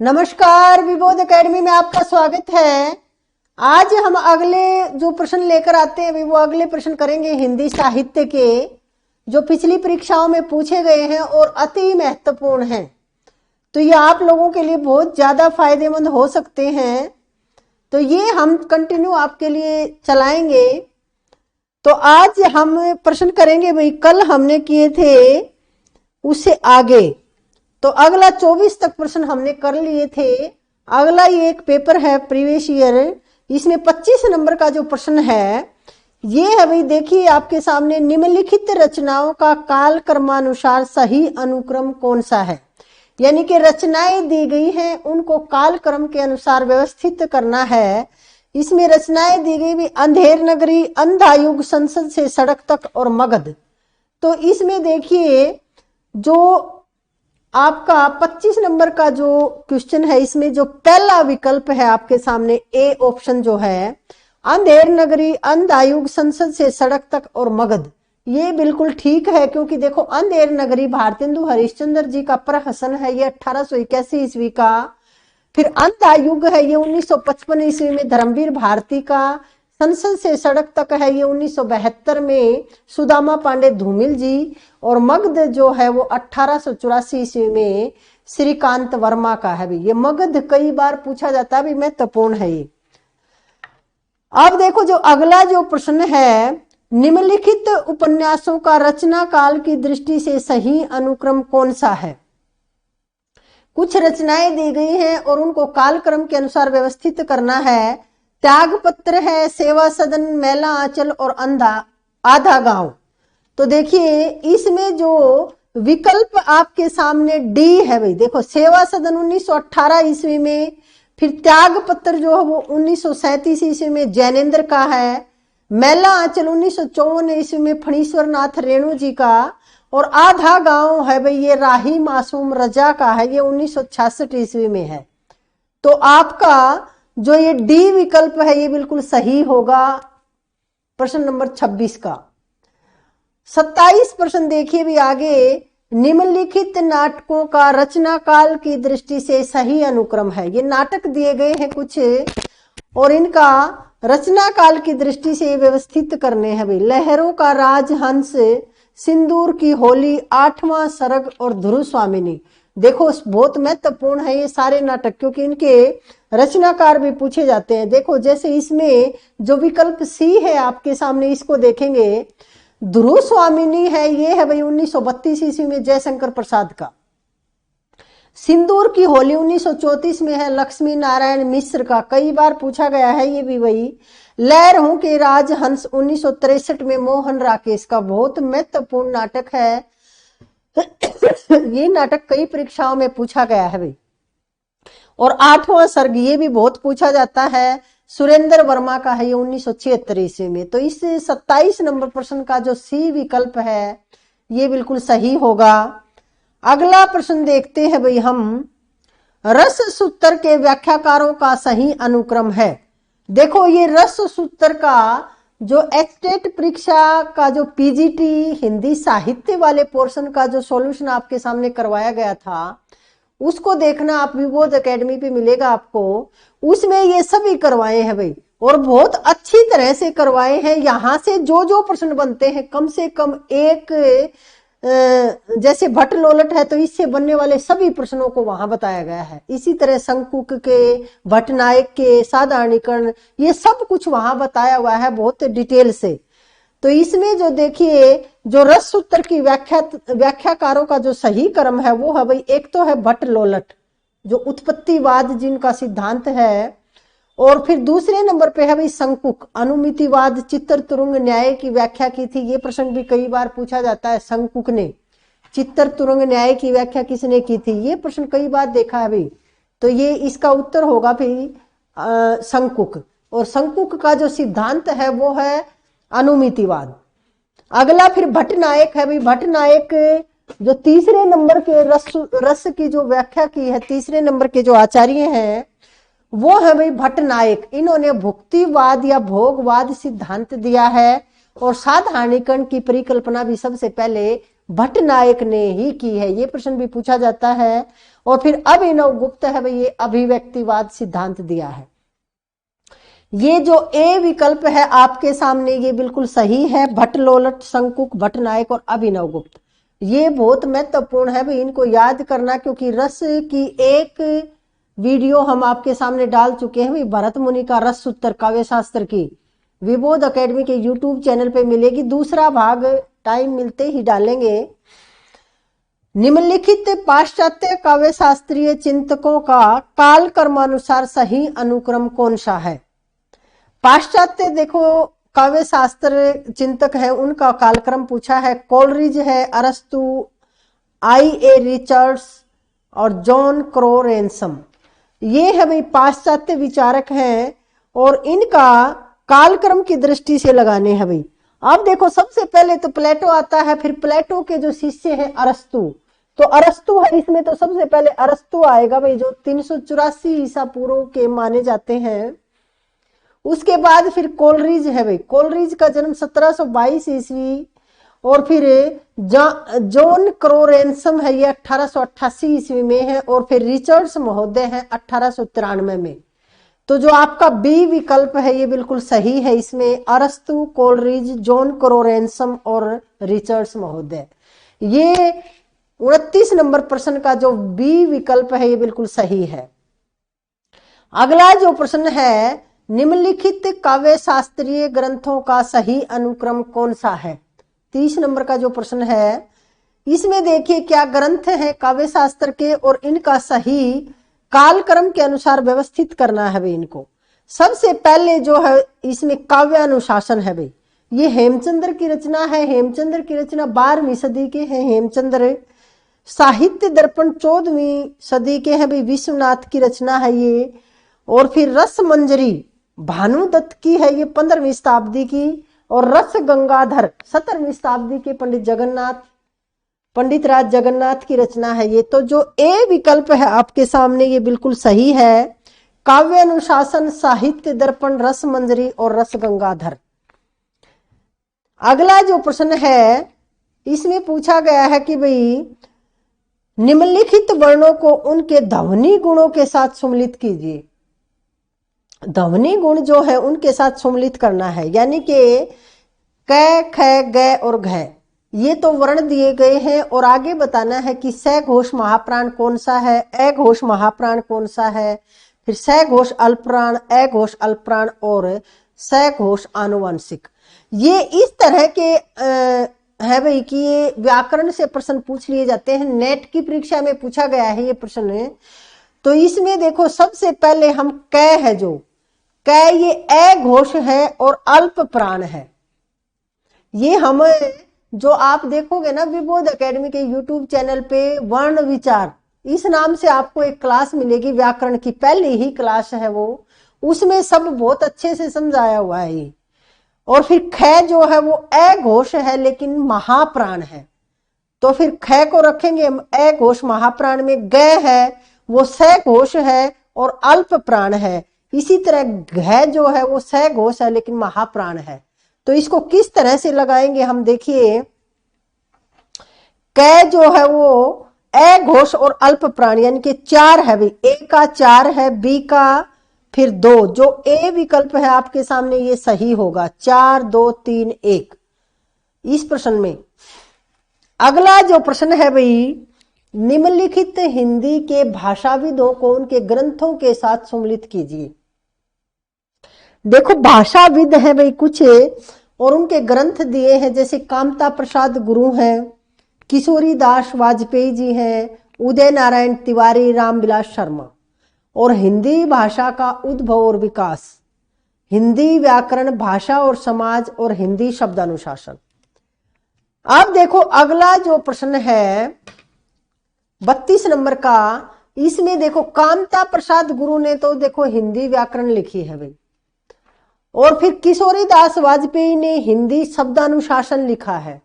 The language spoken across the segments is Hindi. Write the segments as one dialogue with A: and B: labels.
A: नमस्कार, विबोध एकेडमी में आपका स्वागत है। आज हम अगले जो प्रश्न लेकर आते हैं वो अगले प्रश्न करेंगे हिंदी साहित्य के, जो पिछली परीक्षाओं में पूछे गए हैं और अति महत्वपूर्ण हैं। तो ये आप लोगों के लिए बहुत ज्यादा फायदेमंद हो सकते हैं। तो ये हम कंटिन्यू आपके लिए चलाएंगे। तो आज हम प्रश्न करेंगे भाई, कल हमने किए थे उससे आगे। तो अगला 24 तक प्रश्न हमने कर लिए थे। अगला ये एक पेपर है प्रीवियस ईयर, इसमें 25 नंबर का जो प्रश्न है ये है भाई, देखिए आपके सामने, निम्नलिखित रचनाओं का काल क्रमानुसार सही अनुक्रम कौन सा है। यानी कि रचनाएं दी गई हैं, उनको काल क्रम के अनुसार व्यवस्थित करना है। इसमें रचनाएं दी गई भी, अंधेर नगरी, अंधा युग, संसद से सड़क तक और मगध। तो इसमें देखिए जो आपका 25 नंबर का जो क्वेश्चन है, इसमें जो पहला विकल्प है आपके सामने, ए ऑप्शन जो है, अंधेर नगरी, अंधायुग, संसद से सड़क तक और मगध, ये बिल्कुल ठीक है। क्योंकि देखो, अंधेर नगरी भारतेंदु हरिश्चंद्र जी का प्रहसन है, ये 1881 ईस्वी का। फिर अंधायुग है, ये 1955 ईस्वी में धर्मवीर भारती का। संसद से सड़क तक है, ये 1972 में सुदामा पांडे धूमिल जी। और मगध जो है वो 1884 ईस्वी में श्रीकांत वर्मा का है। ये मगध कई बार पूछा जाता है, महत्वपूर्ण है ये। अब देखो जो अगला जो प्रश्न है, निम्नलिखित उपन्यासों का रचना काल की दृष्टि से सही अनुक्रम कौन सा है। कुछ रचनाएं दी गई हैं और उनको कालक्रम के अनुसार व्यवस्थित करना है। त्यागपत्र है, सेवा सदन, मैला आंचल और आधा गांव। तो देखिए इसमें जो विकल्प आपके सामने डी है भाई, देखो सेवा सदन 1918 ईस्वी में, फिर त्यागपत्र जो है वो 1937 ईस्वी में जैनेन्द्र का है, मैला आंचल 1954 ईस्वी में फणीश्वर नाथ रेणु जी का, और आधा गांव है भाई ये राही मासूम रजा का है, ये 1966 ईस्वी में है। तो आपका जो ये डी विकल्प है ये बिल्कुल सही होगा प्रश्न नंबर 26 का। 27 प्रश्न देखिए भी आगे, निम्नलिखित नाटकों का रचना काल की दृष्टि से सही अनुक्रम है। ये नाटक दिए गए हैं कुछ और इनका रचना काल की दृष्टि से व्यवस्थित करने हैं भाई। लहरों का राजहंस, सिंदूर की होली, आठवां सर्ग और ध्रुव स्वामिनी। देखो बहुत महत्वपूर्ण है ये सारे नाटक, क्योंकि इनके रचनाकार भी पूछे जाते हैं। देखो जैसे इसमें जो विकल्प सी है आपके सामने, इसको देखेंगे, ध्रुव स्वामिनी है, ये है भाई 1932 ईस्वी में जयशंकर प्रसाद का। सिंदूर की होली 1934 में है, लक्ष्मी नारायण मिश्र का, कई बार पूछा गया है ये भी वही। लहरों के राजहंस 1963 में मोहन राकेश का, बहुत महत्वपूर्ण नाटक है। ये नाटक कई परीक्षाओं में पूछा गया है भाई। और आठवां सर्ग ये भी बहुत पूछा जाता है, सुरेंद्र वर्मा का है, ये 1976 ईस्वी में। तो इस 27 नंबर प्रश्न का जो सी विकल्प है ये बिल्कुल सही होगा। अगला प्रश्न देखते हैं भाई हम, रस सूत्र के व्याख्याकारों का सही अनुक्रम है। देखो ये रस सूत्र का जो एचटेट परीक्षा का जो पीजीटी हिंदी साहित्य वाले पोर्शन का जो सॉल्यूशन आपके सामने करवाया गया था, उसको देखना आप विबोध एकेडमी पे मिलेगा आपको। उसमें ये सभी करवाए हैं भाई, और बहुत अच्छी तरह से करवाए हैं। यहाँ से जो जो प्रश्न बनते हैं, कम से कम एक जैसे भट्ट लोलट है तो इससे बनने वाले सभी प्रश्नों को वहां बताया गया है। इसी तरह शंकुक के, भट्टनायक के, साधारणीकरण, ये सब कुछ वहां बताया हुआ है बहुत डिटेल से। तो इसमें जो देखिए जो रस सूत्र की व्याख्याकारों का जो सही क्रम है वो है भाई, एक तो है भट्ट लोलट जो उत्पत्तिवाद जिनका सिद्धांत है, और फिर दूसरे नंबर पे है भाई शंकुक, अनुमितिवाद, चित्तर तुरुंग न्याय की व्याख्या की थी। ये प्रश्न भी कई बार पूछा जाता है, शंकुक ने चित्तर तुरुंग न्याय की व्याख्या किसने की थी, ये प्रश्न कई बार देखा है भाई। तो ये इसका उत्तर होगा भाई शंकुक, और शंकुक का जो सिद्धांत है वो है अनुमितिवाद। अगला फिर भट्टनायक है भाई, भट्टनायक जो तीसरे नंबर के रस की जो व्याख्या की है, तीसरे नंबर के जो आचार्य हैं वो है भाई भट्टनायक। इन्होंने भुक्तिवाद या भोगवाद सिद्धांत दिया है, और साधारणीकरण की परिकल्पना भी सबसे पहले भट्टनायक ने ही की है? ये प्रश्न भी पूछा जाता है। और फिर अभिनव गुप्त है भाई, ये अभिव्यक्तिवाद सिद्धांत दिया है। ये जो ए विकल्प है आपके सामने ये बिल्कुल सही है। भट्टलोलट, शंकुक, भट्टनायक और अभिनव गुप्त, ये बहुत महत्वपूर्ण है भाई, इनको याद करना, क्योंकि रस की एक वीडियो हम आपके सामने डाल चुके हैं भाई, भरत मुनि का रस सूत्र काव्य शास्त्र की, विबोध एकेडमी के यूट्यूब चैनल पे मिलेगी। दूसरा भाग टाइम मिलते ही डालेंगे। निम्नलिखित पाश्चात्य काव्य शास्त्रीय चिंतकों का काल कर्मानुसार सही अनुक्रम कौन सा है? पाश्चात्य देखो काव्य शास्त्र चिंतक है, उनका कालक्रम पूछा है। कोलरिज है, अरस्तु, I.A. रिचर्ड्स और जॉन क्रो रेंसम, ये है भाई पाश्चात्य विचारक हैं और इनका कालक्रम की दृष्टि से लगाने हैं भाई। अब देखो सबसे पहले तो प्लेटो आता है, फिर प्लेटो के जो शिष्य हैं अरस्तु, तो अरस्तु है इसमें, तो सबसे पहले अरस्तु आएगा भाई, जो 384 ईसा पूर्व के माने जाते हैं। उसके बाद फिर कोलरिज है भाई, कोलरिज का जन्म 1722 ईस्वी, और फिर जॉन क्रो रेंसम है, ये 1888 ईस्वी में है, और फिर रिचर्ड्स महोदय है 1893 में। तो जो आपका बी विकल्प है ये बिल्कुल सही है, इसमें अरस्तु, कोलरिज, जॉन क्रो रेंसम और रिचर्ड्स महोदय। ये 29 नंबर प्रश्न का जो बी विकल्प है ये बिल्कुल सही है। अगला जो प्रश्न है, निम्नलिखित काव्य शास्त्रीय ग्रंथों का सही अनुक्रम कौन सा है? 30 नंबर का जो प्रश्न है, इसमें देखिए क्या ग्रंथ है काव्य शास्त्र के और इनका सही कालक्रम के अनुसार व्यवस्थित करना है भाई इनको। सबसे पहले जो है इसमें काव्य अनुशासन है भाई, ये हेमचंद्र की रचना है। हेमचंद्र की रचना 12वीं सदी के हैं हेमचंद्र। साहित्य दर्पण 14वीं सदी के हैं भाई, विश्वनाथ की रचना है ये। और फिर रस मंजरी भानुदत्त की है, ये 15वीं शताब्दी की। और रस गंगाधर 17वीं शताब्दी के पंडित राज जगन्नाथ की रचना है ये। तो जो ए विकल्प है आपके सामने ये बिल्कुल सही है। काव्य अनुशासन, साहित्य दर्पण, रस मंजरी और रस गंगाधर। अगला जो प्रश्न है इसमें पूछा गया है कि भाई निम्नलिखित वर्णों को उनके ध्वनि गुणों के साथ सम्मिलित कीजिए। ध्वनि गुण जो है उनके साथ सम्मिलित करना है, यानी कि क, ख, ग और घ, ये तो वर्ण दिए गए हैं और आगे बताना है कि स घोष महाप्राण कौन सा है, अ घोष महाप्राण कौन सा है, फिर स घोष अल्पप्राण, अ घोष अल्पप्राण और स घोष आनुवंशिक। ये इस तरह के है भाई कि ये व्याकरण से प्रश्न पूछ लिए जाते हैं। नेट की परीक्षा में पूछा गया है ये प्रश्न। तो इसमें देखो सबसे पहले हम क है, जो क ये अ घोष है और अल्प प्राण है। ये हम जो आप देखोगे ना विबोध एकेडमी के यूट्यूब चैनल पे वर्ण विचार इस नाम से आपको एक क्लास मिलेगी, व्याकरण की पहली ही क्लास है वो, उसमें सब बहुत अच्छे से समझाया हुआ है ये। और फिर ख जो है वो अ घोष है लेकिन महाप्राण है, तो फिर ख को रखेंगे हम अ घोष महाप्राण में। ग है वो स घोष है और अल्प प्राण है। इसी तरह घ जो है वो स घोष है लेकिन महाप्राण है। तो इसको किस तरह से लगाएंगे हम देखिए, क जो है वो अ घोष और अल्प प्राण यानी कि 4 है भाई, ए का 4 है, बी का फिर 2, जो ए विकल्प है आपके सामने ये सही होगा, 4 2 3 1 इस प्रश्न में। अगला जो प्रश्न है भाई, निम्नलिखित हिंदी के भाषाविदों को उनके ग्रंथों के साथ सम्मिलित कीजिए। देखो भाषाविद है भाई कुछ और उनके ग्रंथ दिए हैं, जैसे कामता प्रसाद गुरु हैं, किशोरी दास वाजपेयी जी हैं, उदय नारायण तिवारी, रामविलास शर्मा। और हिंदी भाषा का उद्भव और विकास, हिंदी व्याकरण, भाषा और समाज और हिंदी शब्दानुशासन। अब देखो अगला जो प्रश्न है 32 नंबर का, इसमें देखो कामता प्रसाद गुरु ने तो देखो हिंदी व्याकरण लिखी है भाई, और फिर किशोरी दास वाजपेयी ने हिंदी शब्दानुशासन लिखा है।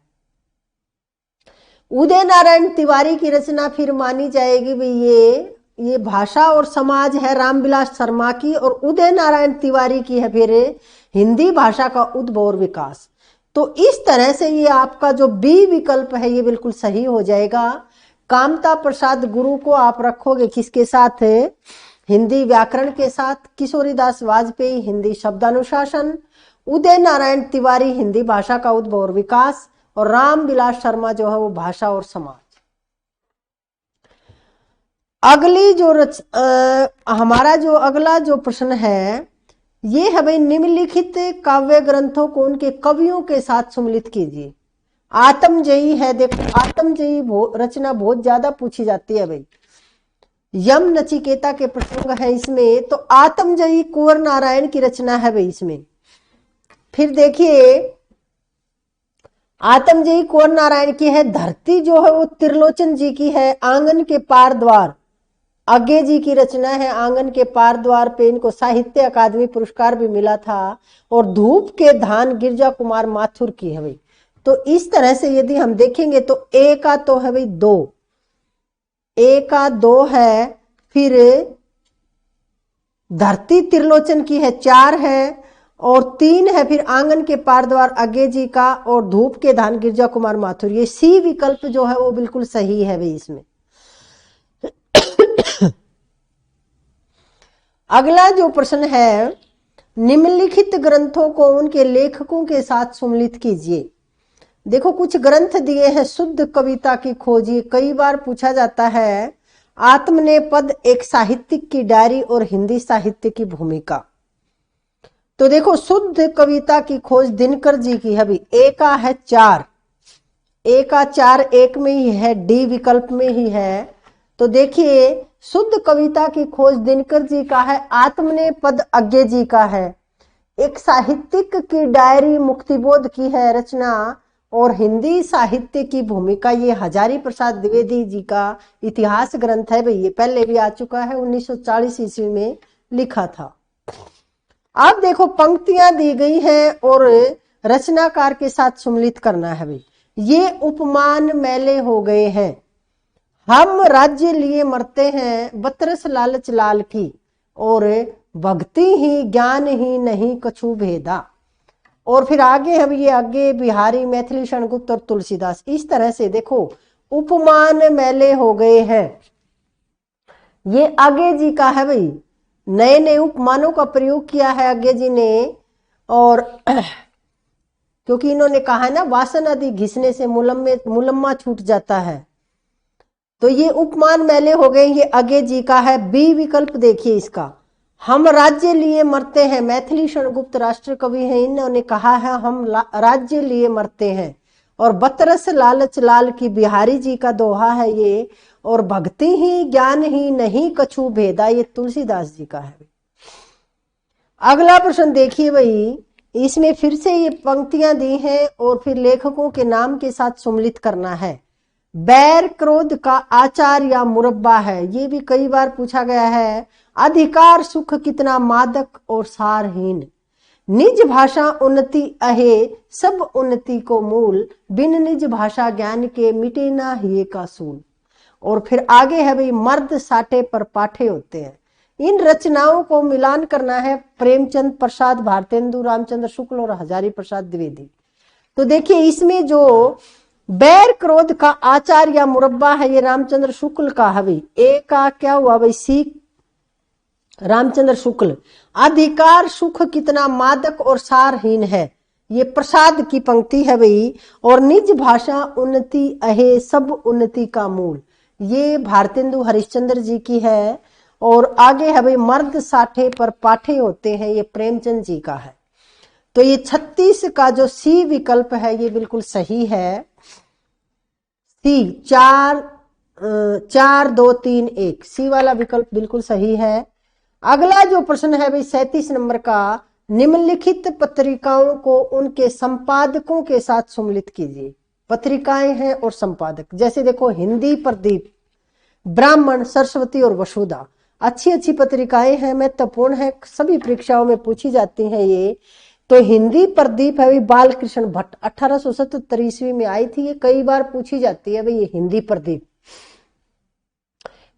A: उदय नारायण तिवारी की रचना फिर मानी जाएगी भाई ये भाषा और समाज है रामविलास शर्मा की, और उदय नारायण तिवारी की है फिर हिंदी भाषा का उद्भव और विकास। तो इस तरह से ये आपका जो बी विकल्प है ये बिल्कुल सही हो जाएगा। कामता प्रसाद गुरु को आप रखोगे किसके साथ? हिंदी व्याकरण के साथ। किशोरीदास वाजपेयी हिंदी शब्दानुशासन। उदय नारायण तिवारी हिंदी भाषा का उद्भव और विकास। और रामविलास शर्मा जो है वो भाषा और समाज। अगली जो हमारा जो अगला जो प्रश्न है ये है भाई, निम्नलिखित काव्य ग्रंथों को उनके कवियों के साथ सम्मिलित कीजिए। आत्मजयी है, देखो आत्मजयी रचना बहुत ज्यादा पूछी जाती है भाई। यम नचिकेता के प्रसंग है इसमें, तो आत्मजयी कुंवर नारायण की रचना है भाई इसमें। फिर देखिए आत्मजयी कुंवर नारायण की है। धरती जो है वो त्रिलोचन जी की है। आंगन के पार द्वार अज्ञे जी की रचना है। आंगन के पार द्वार पे इनको साहित्य अकादमी पुरस्कार भी मिला था। और धूप के धान गिरजा कुमार माथुर की है भाई। तो इस तरह से यदि हम देखेंगे तो ए का तो है भाई 2, ए का 2 है। फिर धरती त्रिलोचन की है 4 है। और 3 है फिर आंगन के पार द्वार अज्ञे जी का। और धूप के धान गिरजा कुमार माथुर। ये सी विकल्प जो है वो बिल्कुल सही है भाई इसमें। अगला जो प्रश्न है, निम्नलिखित ग्रंथों को उनके लेखकों के साथ सम्मिलित कीजिए। देखो कुछ ग्रंथ दिए हैं। शुद्ध कविता की खोज, ये कई बार पूछा जाता है। आत्मनेपद एक साहित्यिक की डायरी और हिंदी साहित्य की भूमिका। तो देखो शुद्ध कविता की खोज दिनकर जी की है भाई। ए का है 4, ए का 4 एक में ही है, डी विकल्प में ही है। तो देखिए शुद्ध कविता की खोज दिनकर जी का है। आत्मनेपद अज्ञे जी का है। एक साहित्यिक की डायरी मुक्तिबोध की है रचना। और हिंदी साहित्य की भूमिका ये हजारी प्रसाद द्विवेदी जी का इतिहास ग्रंथ है भाई। ये पहले भी आ चुका है, 1940 ईस्वी में लिखा था। अब देखो पंक्तियां दी गई हैं और रचनाकार के साथ सम्मिलित करना है भाई। ये उपमान मैले हो गए हैं, हम राज्य लिए मरते हैं, बतरस लालच लाल की। और भक्ति ही ज्ञान ही नहीं कछु भेदा। और फिर आगे है ये आगे बिहारी, मैथिली शरणगुप्त और तुलसीदास। इस तरह से देखो उपमान मैले हो गए हैं, ये आगे जी का है भाई। नए नए उपमानों का प्रयोग किया है आगे जी ने। और क्योंकि इन्होंने कहा है ना वासन आदि घिसने से मुलम्मा छूट जाता है, तो ये उपमान मैले हो गए। ये आगे जी का है। बी विकल्प देखिए इसका, हम राज्य लिए मरते हैं। मैथिली शरणगुप्त राष्ट्र कवि हैं, इन्होंने कहा है हम राज्य लिए मरते हैं। और बतरस लालच लाल की बिहारी जी का दोहा है ये। और भक्ति ही ज्ञान ही नहीं कछु भेदा, ये तुलसीदास जी का है। अगला प्रश्न देखिए भाई, इसमें फिर से ये पंक्तियां दी हैं और फिर लेखकों के नाम के साथ सम्मिलित करना है। बैर क्रोध का आचार या मुरब्बा है, ये भी कई बार पूछा गया है। अधिकार सुख कितना मादक और सारहीन, निज भाषा उन्नति अहे सब उन्नति को मूल, बिन निज भाषा ज्ञान के मिटे ना हिये का सूल। और फिर आगे है भाई मर्द साठे पर पाठे होते हैं। इन रचनाओं को मिलान करना है। प्रेमचंद प्रसाद, भारतेंदु रामचंद्र शुक्ल और हजारी प्रसाद द्विवेदी। तो देखिए इसमें जो बैर क्रोध का आचार या मुरब्बा है ये रामचंद्र शुक्ल का है भाई। ए का क्या हुआ भाई? सी रामचंद्र शुक्ल। अधिकार सुख कितना मादक और सारहीन है, ये प्रसाद की पंक्ति है भाई। और निज भाषा उन्नति अहे सब उन्नति का मूल, ये भारतेंदु हरिश्चंद्र जी की है। और आगे है भाई मर्द साठे पर पाठे होते हैं, ये प्रेमचंद जी का है। तो ये 36 का जो सी विकल्प है ये बिल्कुल सही है। सी 4 2 3 1 सी वाला विकल्प बिल्कुल सही है। अगला जो प्रश्न है भाई 37 नंबर का, निम्नलिखित पत्रिकाओं को उनके संपादकों के साथ सम्मिलित कीजिए। पत्रिकाएं हैं और संपादक, जैसे देखो हिंदी प्रदीप, ब्राह्मण, सरस्वती और वसुधा। अच्छी अच्छी पत्रिकाएं हैं, महत्वपूर्ण है, सभी परीक्षाओं में पूछी जाती हैं ये। तो हिंदी प्रदीप है भाई बाल कृष्ण भट्ट, 1877 ईस्वी में आई थी। ये कई बार पूछी जाती है भाई ये हिंदी प्रदीप,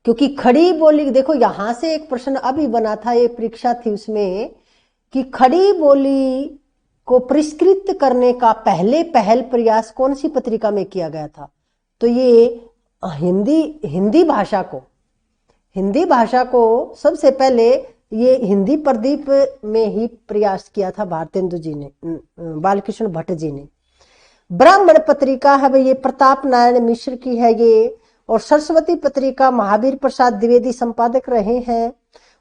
A: क्योंकि खड़ी बोली। देखो यहां से एक प्रश्न अभी बना था, ये परीक्षा थी उसमें, कि खड़ी बोली को परिष्कृत करने का पहल प्रयास कौन सी पत्रिका में किया गया था? तो ये हिंदी भाषा को सबसे पहले ये हिंदी प्रदीप में ही प्रयास किया था भारतेंदु जी ने, बालकृष्ण भट्ट जी ने। ब्राह्मण पत्रिका है भाई, ये प्रताप नारायण मिश्र की है ये। और सरस्वती पत्रिका महावीर प्रसाद द्विवेदी संपादक रहे हैं।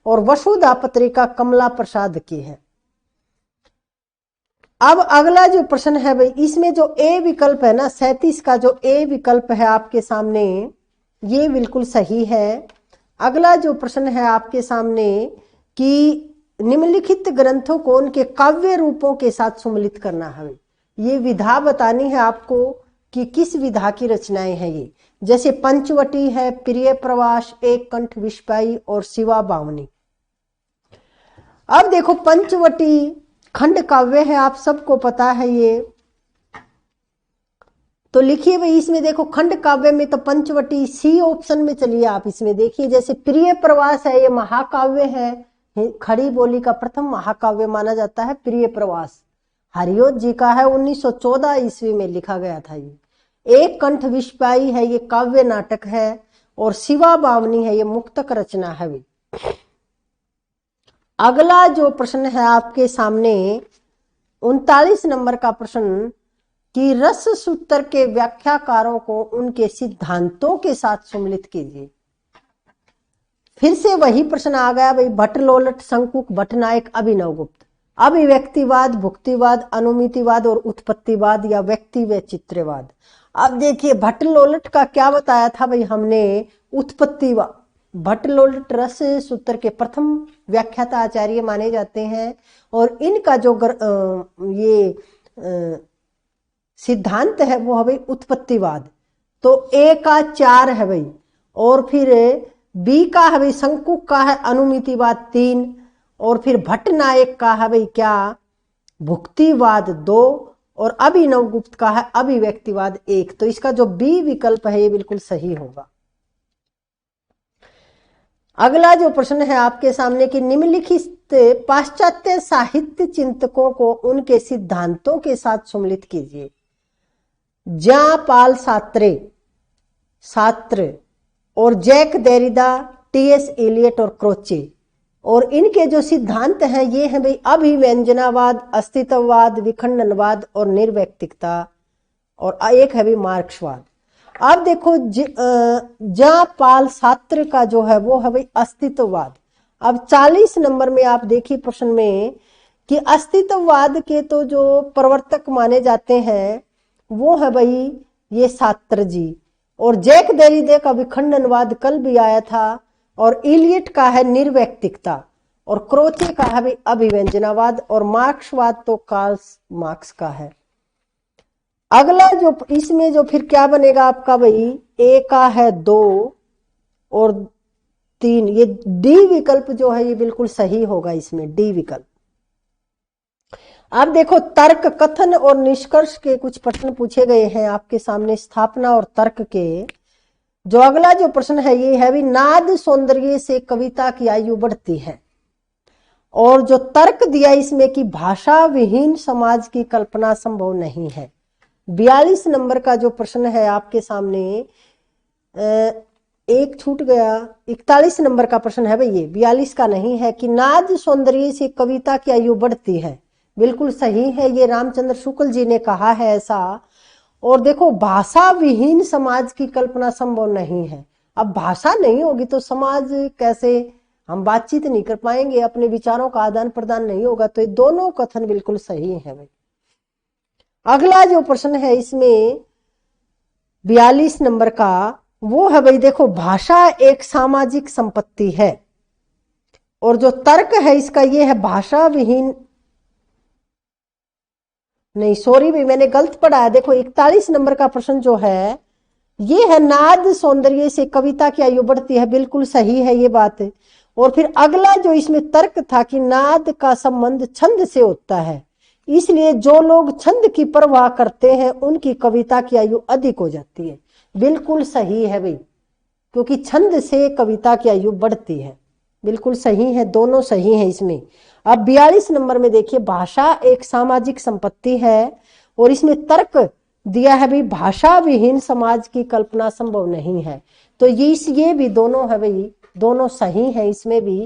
A: और वसुधा पत्रिका कमला प्रसाद की है। अब अगला जो प्रश्न है भाई, इसमें जो ए विकल्प है ना, 37 का जो ए विकल्प है आपके सामने, ये बिल्कुल सही है। अगला जो प्रश्न है आपके सामने कि निम्नलिखित ग्रंथों को उनके काव्य रूपों के साथ सम्मिलित करना है। ये विधा बतानी है आपको कि किस विधा की रचनाएं हैं ये। जैसे पंचवटी है, प्रिय प्रवास, एक कंठ विस्पाई और शिवा बावनी। अब देखो पंचवटी खंड काव्य है, आप सबको पता है ये। तो लिखिए भाई, इसमें देखो खंड काव्य में तो पंचवटी सी ऑप्शन में चलिए आप इसमें देखिए। जैसे प्रिय प्रवास है, ये महाकाव्य है, खड़ी बोली का प्रथम महाकाव्य माना जाता है प्रिय प्रवास। हरिओत जी का है, 1914 ईस्वी में लिखा गया था ये। एक कंठ विस्पाई है, ये काव्य नाटक है। और शिवा बावनी है, ये मुक्तक रचना है भी। अगला जो प्रश्न है आपके सामने 39 नंबर का प्रश्न कि रस सूत्र के व्याख्याकारों को उनके सिद्धांतों के साथ सम्मिलित कीजिए। फिर से वही प्रश्न आ गया भाई, भट्ट लोलट, शंकुक, भट्टनायक, अभिनवगुप्त। अभिव्यक्तिवाद, भुक्तिवाद, अनुमितिवाद और उत्पत्तिवाद या व्यक्ति व चित्रवाद। अब देखिए भट्ट लोलट का क्या बताया था भाई हमने, उत्पत्तिवाद। भट्ट लोलट रस सूत्र के प्रथम व्याख्याता आचार्य माने जाते हैं। और इनका जो सिद्धांत है वो है भाई उत्पत्तिवाद। तो ए का 4 है भाई। और फिर बी का है भाई शंकुक का है अनुमितिवाद 3। और फिर भट्टनायक का है भाई क्या, भुक्तिवाद 2। और अभिनवगुप्त का है अभिव्यक्तिवाद 1। तो इसका जो बी विकल्प है ये बिल्कुल सही होगा। अगला जो प्रश्न है आपके सामने कि निम्नलिखित पाश्चात्य साहित्य चिंतकों को उनके सिद्धांतों के साथ सम्मिलित कीजिए। जॉन पॉल सार्त्रे और जैक देरिदा, टीएस एलियट और क्रोचे। और इनके जो सिद्धांत हैं ये हैं भाई अभिव्यंजनावाद, अस्तित्ववाद, विखंडनवाद और निर्वैयक्तिकता। और एक है भाई मार्क्सवाद। अब देखो जॉन पॉल सार्त्रे का जो है वो है भाई अस्तित्ववाद। अब 40 नंबर में आप देखिए प्रश्न में कि अस्तित्ववाद के तो जो प्रवर्तक माने जाते हैं वो है भाई ये सार्त्रे जी। और जैक देरिडा का विखंडनवाद कल भी आया था। और इलियट का है निर्वैयक्तिकता। और क्रोचे का है भाई अभिव्यंजनावाद। और मार्क्सवाद तो कार्ल मार्क्स का है। अगला जो इसमें जो फिर क्या बनेगा आपका भाई, ए का है 2 और 3। ये डी विकल्प जो है ये बिल्कुल सही होगा इसमें, डी विकल्प। अब देखो तर्क, कथन और निष्कर्ष के कुछ प्रश्न पूछे गए हैं आपके सामने, स्थापना और तर्क के। जो अगला जो प्रश्न है ये है भी नाद सौंदर्य से कविता की आयु बढ़ती है। और जो तर्क दिया इसमें कि भाषा विहीन समाज की कल्पना संभव नहीं है। 42 नंबर का जो प्रश्न है आपके सामने, एक छूट गया, 41 नंबर का प्रश्न है भाई ये, 42 का नहीं है कि नाद सौंदर्य से कविता की आयु बढ़ती है। बिल्कुल सही है, ये रामचंद्र शुक्ल जी ने कहा है ऐसा। और देखो भाषा विहीन समाज की कल्पना संभव नहीं है। अब भाषा नहीं होगी तो समाज कैसे, हम बातचीत नहीं कर पाएंगे, अपने विचारों का आदान प्रदान नहीं होगा। तो ये दोनों कथन बिल्कुल सही है भाई। अगला जो प्रश्न है इसमें 42 नंबर का वो है भाई, देखो भाषा एक सामाजिक संपत्ति है। और जो तर्क है इसका ये है भाषा विहीन, नहीं सॉरी भाई मैंने गलत पढ़ा है। देखो 41 नंबर का प्रश्न जो है ये है नाद सौंदर्य से कविता की आयु बढ़ती है। बिल्कुल सही है ये बात। और फिर अगला जो इसमें तर्क था कि नाद का संबंध छंद से होता है, इसलिए जो लोग छंद की परवाह करते हैं उनकी कविता की आयु अधिक हो जाती है। बिल्कुल सही है भाई, क्योंकि छंद से कविता की आयु बढ़ती है। बिल्कुल सही है, दोनों सही है इसमें। अब 42 नंबर में देखिए, भाषा एक सामाजिक संपत्ति है और इसमें तर्क दिया है भाई, भाषा विहीन समाज की कल्पना संभव नहीं है। तो ये भी दोनों है भाई, दोनों सही है इसमें भी,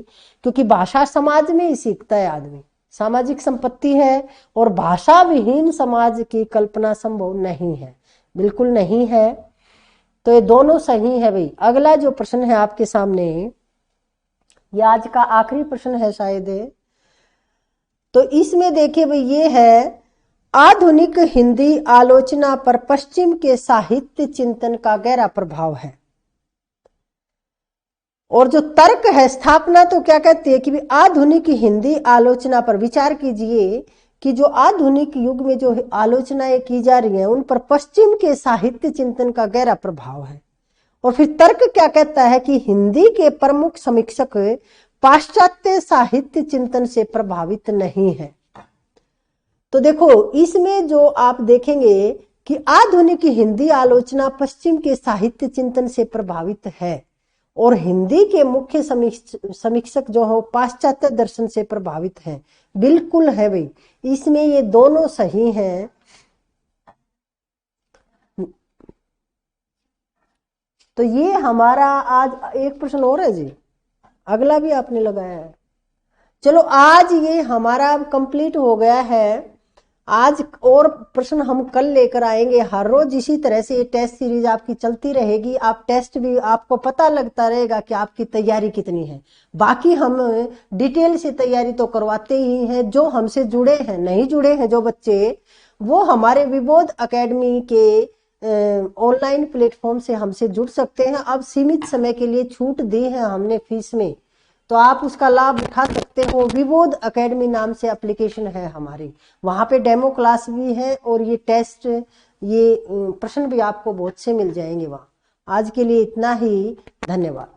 A: क्योंकि भाषा समाज में ही सीखता है आदमी, सामाजिक संपत्ति है, और भाषा विहीन समाज की कल्पना संभव नहीं है, बिल्कुल नहीं है। तो ये दोनों सही है भाई। अगला जो प्रश्न है आपके सामने, ये आज का आखिरी प्रश्न है शायद, तो इसमें देखिए भाई, ये है आधुनिक हिंदी आलोचना पर पश्चिम के साहित्य चिंतन का गहरा प्रभाव है। और जो तर्क है, स्थापना तो क्या कहती है कि आधुनिक हिंदी आलोचना पर विचार कीजिए कि जो आधुनिक युग में जो आलोचनाएं की जा रही हैं उन पर पश्चिम के साहित्य चिंतन का गहरा प्रभाव है। और फिर तर्क क्या कहता है कि हिंदी के प्रमुख समीक्षक पाश्चात्य साहित्य चिंतन से प्रभावित नहीं है। तो देखो, इसमें जो आप देखेंगे कि आधुनिक हिंदी आलोचना पश्चिम के साहित्य चिंतन से प्रभावित है और हिंदी के मुख्य समीक्षक जो है पाश्चात्य दर्शन से प्रभावित हैं। बिल्कुल है भाई, इसमें ये दोनों सही हैं। तो ये हमारा आज एक प्रश्न और है जी, अगला भी आपने लगाया है। चलो, आज ये हमारा कंप्लीट हो गया है। आज और प्रश्न हम कल लेकर आएंगे। हर रोज इसी तरह से ये टेस्ट सीरीज आपकी चलती रहेगी। आप टेस्ट भी, आपको पता लगता रहेगा कि आपकी तैयारी कितनी है। बाकी हम डिटेल से तैयारी तो करवाते ही हैं। जो हमसे जुड़े हैं, नहीं जुड़े हैं जो बच्चे, वो हमारे विबोध एकेडमी के ऑनलाइन प्लेटफॉर्म से हमसे जुड़ सकते हैं। अब सीमित समय के लिए छूट दी है हमने फीस में, तो आप उसका लाभ उठा सकते हो। विबोध एकेडमी नाम से एप्लीकेशन है हमारी, वहां पे डेमो क्लास भी है और ये टेस्ट, ये प्रश्न भी आपको बहुत से मिल जाएंगे वहां। आज के लिए इतना ही, धन्यवाद।